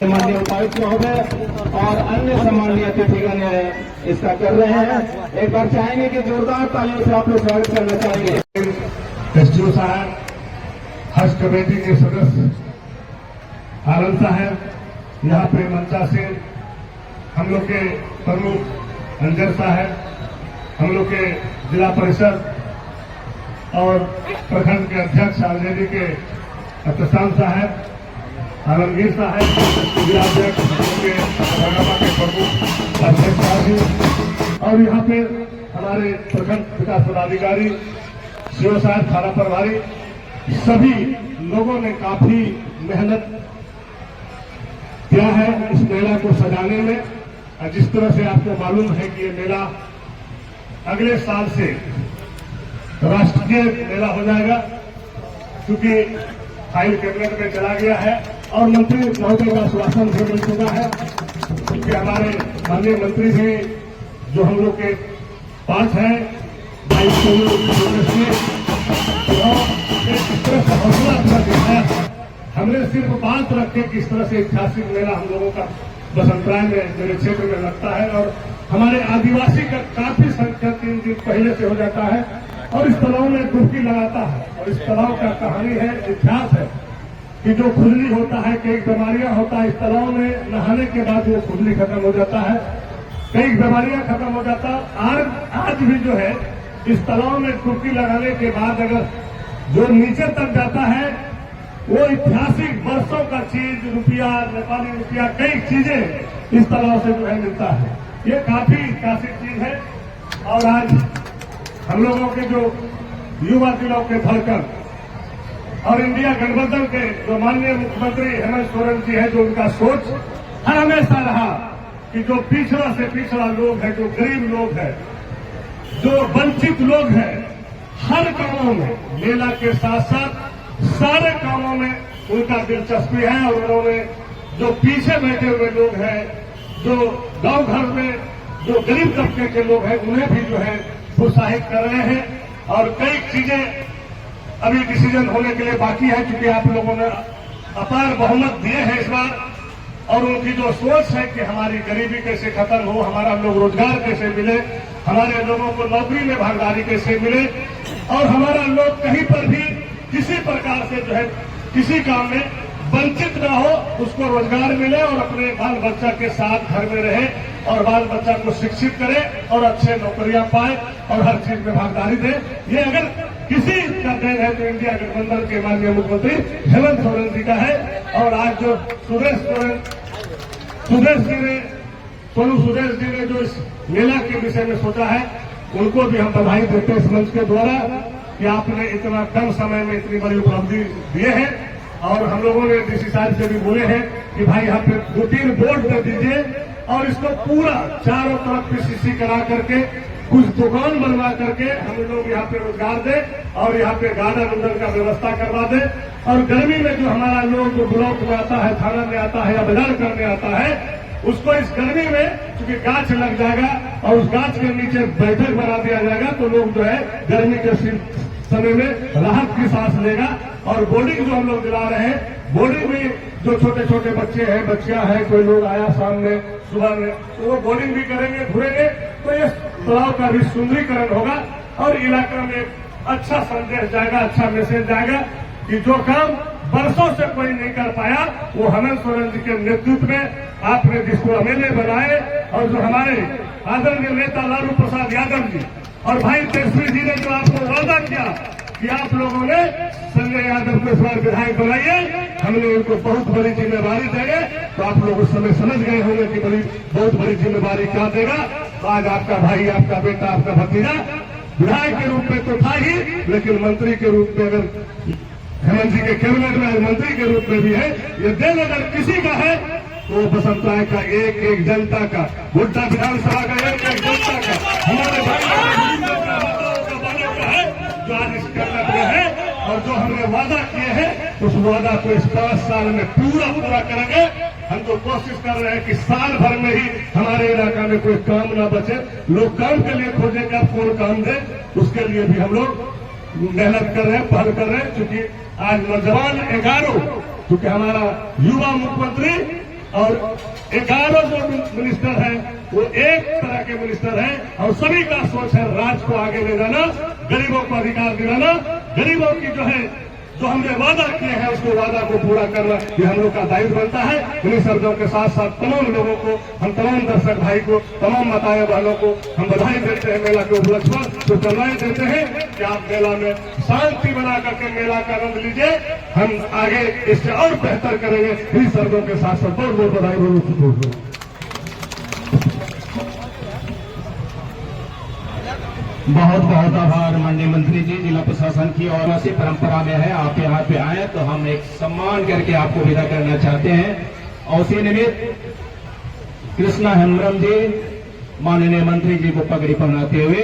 माननीय उपायुक्त महोदय और अन्य सम्मानीय अतिथिगण इसका कर रहे हैं। एक बार चाहेंगे कि जोरदार तालियों से आप लोग स्वागत करना चाहेंगे। एसडीओ साहब, हज कमेटी के सदस्य आनंद साहब, यहाँ पे मंचा से हम लोग के प्रमुख अंजर साहब, हम लोग के जिला परिषद और प्रखंड के अध्यक्ष आरजेडी के अतसान साहब, आलमगीर साहब, जिलाध्यक्ष के हंगामा के प्रमुख अध्यक्ष साहब और यहाँ पे हमारे प्रखंड विकास पदाधिकारी सीओ साहब, थाना प्रभारी, सभी लोगों ने काफी मेहनत किया है इस मेला को सजाने में। जिस तरह से आपको मालूम है कि ये मेला अगले साल से राष्ट्रीय मेला हो जाएगा, क्योंकि फाइल कैबिनेट में चला गया है और मंत्री महोदय का आश्वासन भी मिल चुका है। क्योंकि हमारे माननीय मंत्री भी जो हम लोग के पास है, इस तरह से हौसला अपना दिखाया। हमने सिर्फ बात रखे किस तरह से ऐतिहासिक मेला हम लोगों का बसंतराय में मेरे क्षेत्र में लगता है और हमारे आदिवासी का काफी संख्या 3 दिन पहले से हो जाता है और इस तालाब में डुबकी लगाता है। और इस तालाब का कहानी है, इतिहास है कि जो खुजली होता है, कई बीमारियां होता है, इस तालाब में नहाने के बाद वो खुजली खत्म हो जाता है, कई बीमारियां खत्म हो जाता है। आज भी जो है इस तालाब में डुबकी लगाने के बाद अगर जो नीचे तक जाता है वो ऐतिहासिक वर्षों का चीज, रुपया, नेपाली रुपया, कई चीजें इस तालाब से जो है मिलता है। ये काफी ऐतिहासिक चीज है। और आज हम लोगों के जो युवा दिलों के धड़कन और इंडिया गठबंधन के जो माननीय मुख्यमंत्री हेमंत सोरेन जी है, जो उनका सोच हर हमेशा रहा कि जो पिछड़ा से पिछड़ा लोग है, जो गरीब लोग है, जो वंचित लोग हैं, हर कामों में, मेला के साथ साथ सारे कामों में उनका दिलचस्पी है। और उन्होंने जो पीछे बैठे हुए लोग हैं, जो गांव घर में जो गरीब तबके के लोग हैं, उन्हें भी जो है प्रोत्साहित कर रहे हैं। और कई चीजें अभी डिसीजन होने के लिए बाकी है, क्योंकि आप लोगों ने अपार बहुमत दिए हैं इस बार। और उनकी जो सोच है कि हमारी गरीबी कैसे खत्म हो, हमारा लोग रोजगार कैसे मिले, हमारे लोगों को नौकरी में भागीदारी कैसे मिले और हमारा लोग कहीं पर भी किसी प्रकार से जो है किसी काम में वंचित न हो, उसको रोजगार मिले और अपने बाल बच्चा के साथ घर में रहे और बाल बच्चा को शिक्षित करे और अच्छे नौकरियां पाए और हर चीज में भागीदारी दे। ये अगर किसी का देन है तो इंडिया गठबंधन के माननीय मुख्यमंत्री हेमंत सोरेन जी का है। और आज जो सोनू सुदेश जी ने जो इस मेला के विषय में सोचा है, उनको भी हम बधाई देते हैं इस मंच के द्वारा कि आपने इतना कम समय में इतनी बड़ी उपलब्धि दिए हैं। और हम लोगों ने डीसी साहब से भी बोले हैं कि भाई यहाँ पे 2-3 बोर्ड दे दीजिए और इसको पूरा चारों तरफ पीसीसी करा करके कुछ दुकान बनवा करके हम लोग यहाँ पे रोजगार दे और यहाँ पे गार्डन उर्डन का व्यवस्था करवा दे। और गर्मी में जो हमारा लोग जो ब्लॉक में आता है, थाना में आता है या बाजार करने आता है, उसको इस गर्मी में क्योंकि गाछ लग जाएगा और उस गाछ के नीचे बैठक बना दिया जाएगा तो लोग जो है गर्मी के समय में राहत की सांस लेगा। और बोर्डिंग जो हम लोग दिला रहे हैं, बोर्डिंग में जो छोटे छोटे बच्चे हैं, बच्चियां हैं, कोई लोग आया शाम में, सुबह में, तो वो बोर्डिंग भी करेंगे, घूरेंगे, तो ये तालाब का भी सुंदरीकरण होगा और इलाका में अच्छा संदेश जाएगा, अच्छा मैसेज जाएगा कि जो काम बरसों से कोई नहीं कर पाया वो हेमंत सोरेन जी के नेतृत्व में आपने जिसको एमएलए बनाए और जो हमारे आदरणीय नेता लालू प्रसाद यादव जी और भाई तेजस्वी जी ने जो आपको वादा किया कि आप लोगों ने संजय यादव को इस बार विधायक बनाइए, हमने उनको बहुत बड़ी जिम्मेवारी देंगे। तो आप लोग उस समय समझ गए होंगे कि बहुत बड़ी जिम्मेवारी क्या देगा। तो आज आपका भाई, आपका बेटा, आपका भतीजा विधायक के रूप में तो था ही, लेकिन मंत्री के रूप में अगर हेमंत जी के कैबिनेट में मंत्री के रूप में भी है, ये दिन अगर किसी का है तो बसंतराय का एक एक जनता का, गोड्डा विधानसभा का एक एक जनता का, हमारे भाई का है जो आज इस कैबिनेट में है। और जो हमने वादा किए हैं उस वादा को इस 5 साल में पूरा करेंगे। हम तो कोशिश कर रहे हैं कि साल भर में ही हमारे इलाका में कोई काम ना बचे, लोग काम के लिए खोजेगा, कौन काम दे, उसके लिए भी हम लोग मेहनत कर रहे हैं, पहल कर रहे हैं। क्योंकि आज नौजवान 11, क्योंकि हमारा युवा मुख्यमंत्री और 11 जो मिनिस्टर हैं वो एक तरह के मिनिस्टर हैं और सभी का सोच है राज्य को आगे ले जाना, गरीबों को अधिकार दिलाना, गरीबों की जो हमने वादा किए हैं उसको वादा को पूरा करना, ये हम लोग का दायित्व बनता है। इन्हीं शब्दों के साथ साथ तमाम लोगों को, हम तमाम दर्शक भाई को, तमाम मताए वालों को हम बधाई देते हैं, मेला के उपलक्ष्य पर शुभकामनाएं देते हैं कि आप मेला में शांति बना करके मेला का आनंद लीजिए। हम आगे इससे और बेहतर करेंगे। इन्हीं शब्दों के साथ साथ बहुत बहुत बधाई बोलूँ। बहुत बहुत आभार माननीय मंत्री जी, जिला प्रशासन की और ऐसी परंपरा में है आप यहाँ पे आए तो हम एक सम्मान करके आपको विदा करना चाहते हैं। और उसी निमित्त कृष्णा हेम्ब्रम जी माननीय मंत्री जी को पगड़ी पहनाते हुए,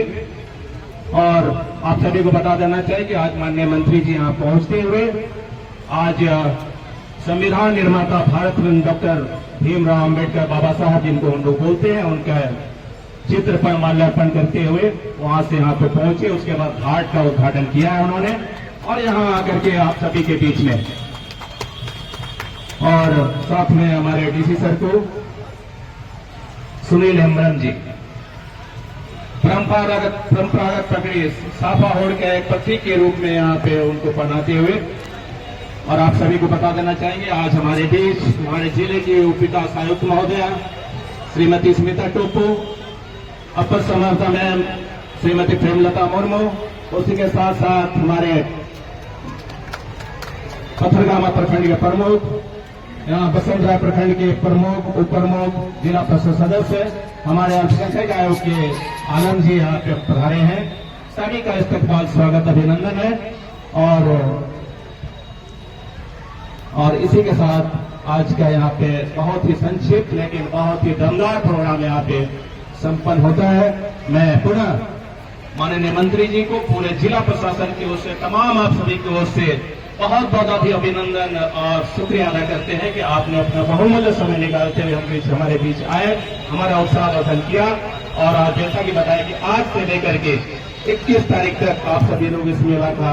और आप सभी को बता देना चाहिए कि आज माननीय मंत्री जी यहाँ पहुंचते हुए आज संविधान निर्माता भारत रत्न डॉक्टर भीमराव अम्बेडकर बाबा साहब जिनको हम लोग बोलते हैं, उनका चित्र पर माल्यार्पण करते हुए वहां से यहाँ पे पहुंचे। उसके बाद घाट का उद्घाटन किया है उन्होंने, और यहाँ आकर के आप सभी के बीच में, और साथ में हमारे डीसी सर को सुनील हेम्ब्रम जी परंपरागत पगड़ी साफा ओढ़ के एक प्रतीक के रूप में यहाँ पे उनको पहनाते हुए, और आप सभी को बता देना चाहेंगे आज हमारे बीच हमारे जिले की उपविकास आयुक्त महोदया श्रीमती स्मिता टोपो, अपर समर्था मैम श्रीमती प्रेमलता मुर्मू, उसी के साथ साथ हमारे पथरगामा प्रखंड के प्रमुख, यहाँ बसंतरा प्रखंड के प्रमुख, उप प्रमुख, जिला परिषद सदस्य, हमारे अल्पसंख्यक आयोग के आनंद जी यहाँ पे पधारे हैं। सभी का इस्तकबाल स्वागत अभिनंदन है। और इसी के साथ आज का यहाँ पे बहुत ही संक्षिप्त लेकिन बहुत ही दमदार प्रोग्राम यहाँ पे संपन्न होता है। मैं पुनः माननीय मंत्री जी को पूरे जिला प्रशासन की ओर से, तमाम आप सभी की ओर से बहुत बहुत अभिनंदन और शुक्रिया अदा करते हैं कि आपने अपना बहुमूल्य समय निकालते हुए हमारे बीच आए, हमारा उत्साह वर्धन किया। और आज जैसा कि बताया कि आज से लेकर के 21 तारीख तक आप सभी लोग इस मेला का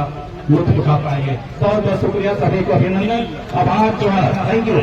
लुत्फ उठा पाएंगे। बहुत बहुत शुक्रिया, सभी को अभिनंदन, आभार, जोहार, थैंक यू।